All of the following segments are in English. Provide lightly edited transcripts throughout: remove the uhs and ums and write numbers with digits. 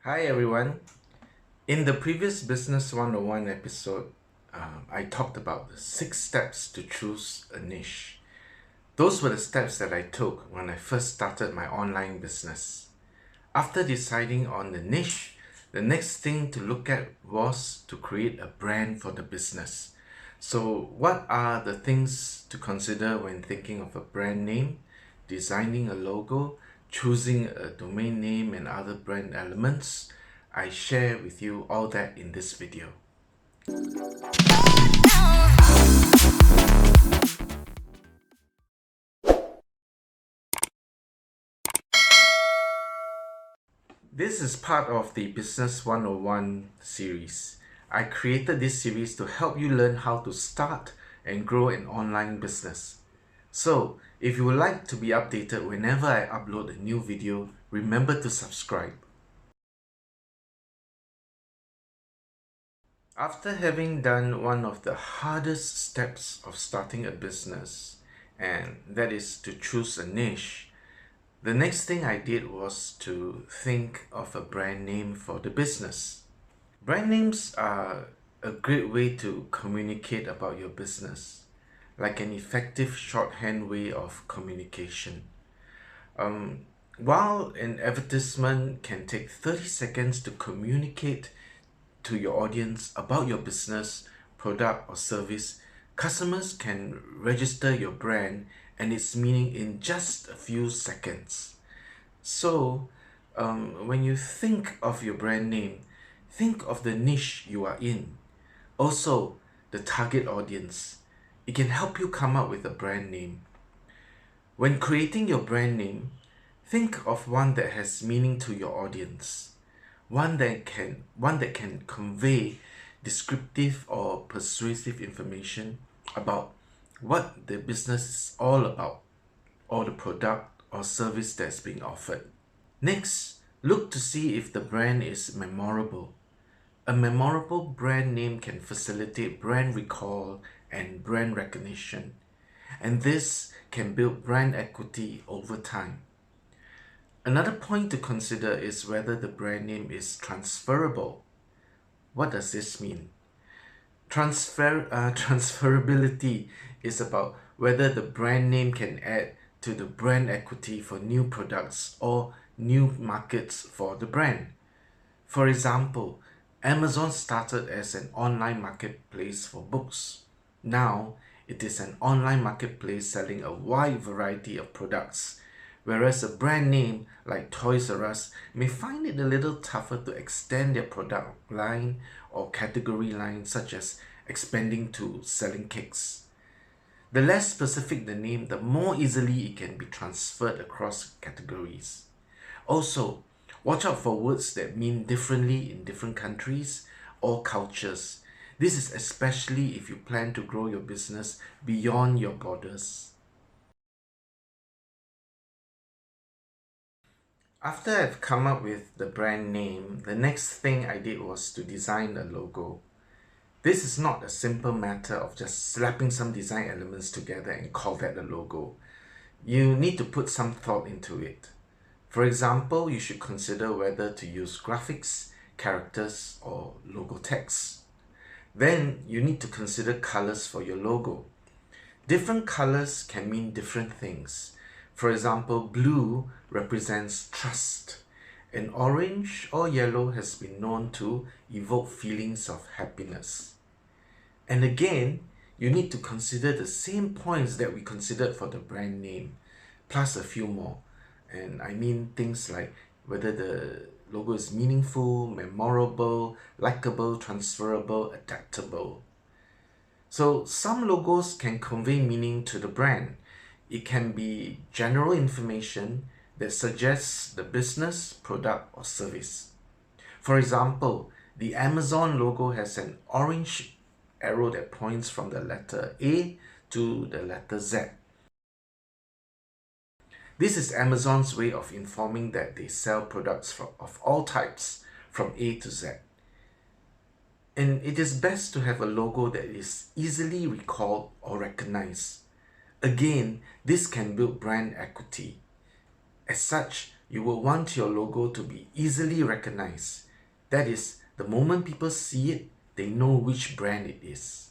Hi everyone. In the previous Business 101 episode, I talked about the 6 steps to choose a niche. Those were the steps that I took when I first started my online business. After deciding on the niche, the next thing to look at was to create a brand for the business. So, what are the things to consider when thinking of a brand name, designing a logo, choosing a domain name, and other brand elements? I share with you all that in this video. This is part of the Business 101 series. I created this series to help you learn how to start and grow an online business. So, if you would like to be updated whenever I upload a new video, remember to subscribe. After having done one of the hardest steps of starting a business, and that is to choose a niche, the next thing I did was to think of a brand name for the business. Brand names are a great way to communicate about your business, like an effective shorthand way of communication. While an advertisement can take 30 seconds to communicate to your audience about your business, product, or service, customers can register your brand and its meaning in just a few seconds. So, when you think of your brand name, think of the niche you are in. Also, the target audience. It can help you come up with a brand name. When creating your brand name, think of one that has meaning to your audience. One that can convey descriptive or persuasive information about what the business is all about, or the product or service that's being offered. Next, look to see if the brand is memorable. A memorable brand name can facilitate brand recall and brand recognition, and this can build brand equity over time. Another point to consider is whether the brand name is transferable. What does this mean? Transferability is about whether the brand name can add to the brand equity for new products or new markets for the brand. For example, Amazon started as an online marketplace for books. Now, it is an online marketplace selling a wide variety of products, whereas a brand name like Toys R Us may find it a little tougher to extend their product line or category line, such as expanding to selling cakes. The less specific the name, the more easily it can be transferred across categories. Also, watch out for words that mean differently in different countries or cultures. This is especially if you plan to grow your business beyond your borders. After I've come up with the brand name, the next thing I did was to design a logo. This is not a simple matter of just slapping some design elements together and call that a logo. You need to put some thought into it. For example, you should consider whether to use graphics, characters, or logo text. Then you need to consider colors for your logo. Different colors can mean different things. For example, blue represents trust, and orange or yellow has been known to evoke feelings of happiness. And again, you need to consider the same points that we considered for the brand name, plus a few more. And I mean things like whether the logo is meaningful, memorable, likable, transferable, adaptable. So some logos can convey meaning to the brand. It can be general information that suggests the business, product, or service. For example, the Amazon logo has an orange arrow that points from the letter A to the letter Z. This is Amazon's way of informing that they sell products of all types from A to Z. And it is best to have a logo that is easily recalled or recognized. Again, this can build brand equity. As such, You will want your logo to be easily recognized. That is, the moment people see it, they know which brand it is.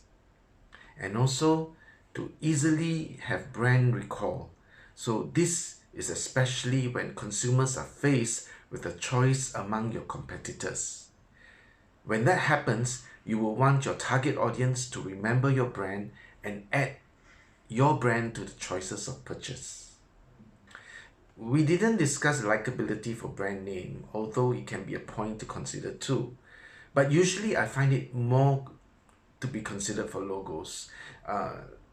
And also to easily have brand recall. So this is especially when consumers are faced with a choice among your competitors. When that happens, you will want your target audience to remember your brand and add your brand to the choices of purchase. We didn't discuss likability for brand name, although it can be a point to consider too. But usually I find it more to be considered for logos.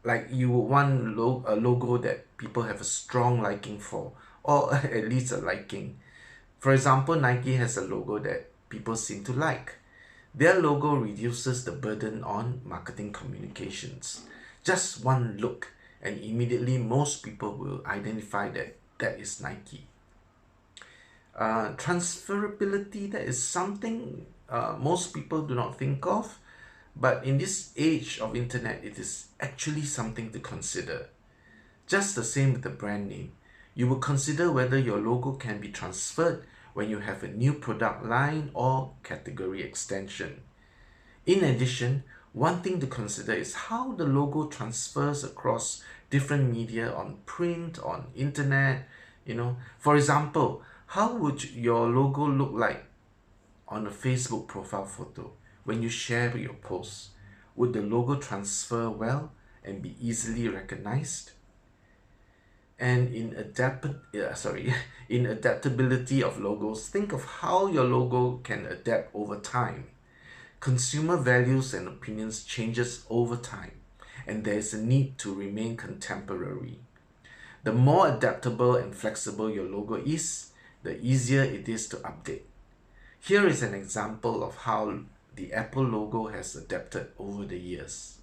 Like you would want a logo that people have a strong liking for, or at least a liking. For example, Nike has a logo that people seem to like. Their logo reduces the burden on marketing communications. Just one look and immediately most people will identify that that is Nike. Transferability, that is something most people do not think of, but in this age of internet, it is actually something to consider. Just the same with the brand name. You will consider whether your logo can be transferred when you have a new product line or category extension. In addition, one thing to consider is how the logo transfers across different media on print, on internet, For example, how would your logo look like on a Facebook profile photo when you share your posts? Would the logo transfer well and be easily recognized? And in adaptability of logos, think of how your logo can adapt over time. Consumer values and opinions changes over time, and there is a need to remain contemporary. The more adaptable and flexible your logo is, the easier it is to update. Here is an example of how the Apple logo has adapted over the years.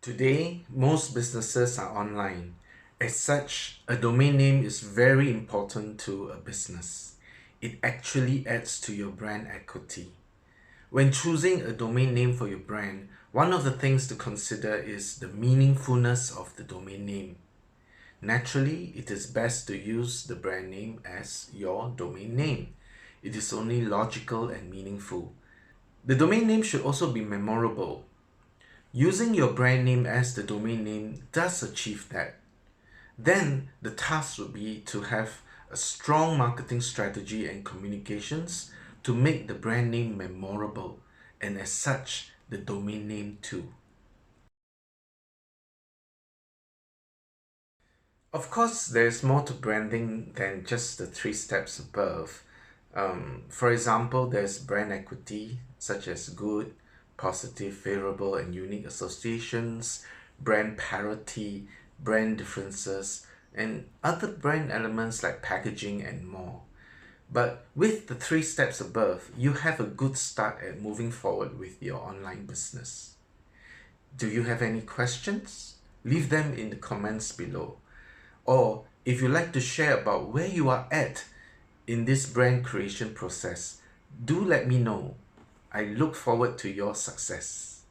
Today, most businesses are online. As such, a domain name is very important to a business. It actually adds to your brand equity. When choosing a domain name for your brand, one of the things to consider is the meaningfulness of the domain name. Naturally, it is best to use the brand name as your domain name. It is only logical and meaningful. The domain name should also be memorable. Using your brand name as the domain name does achieve that. Then the task would be to have a strong marketing strategy and communications to make the brand name memorable, and as such, the domain name too. Of course, there's more to branding than just the 3 steps above. For example, there's brand equity, such as good, positive, favorable, and unique associations, brand parity, brand differences, and other brand elements like packaging and more. But with the 3 steps above, you have a good start at moving forward with your online business. Do you have any questions? Leave them in the comments below. Or if you'd like to share about where you are at in this brand creation process, do let me know. I look forward to your success.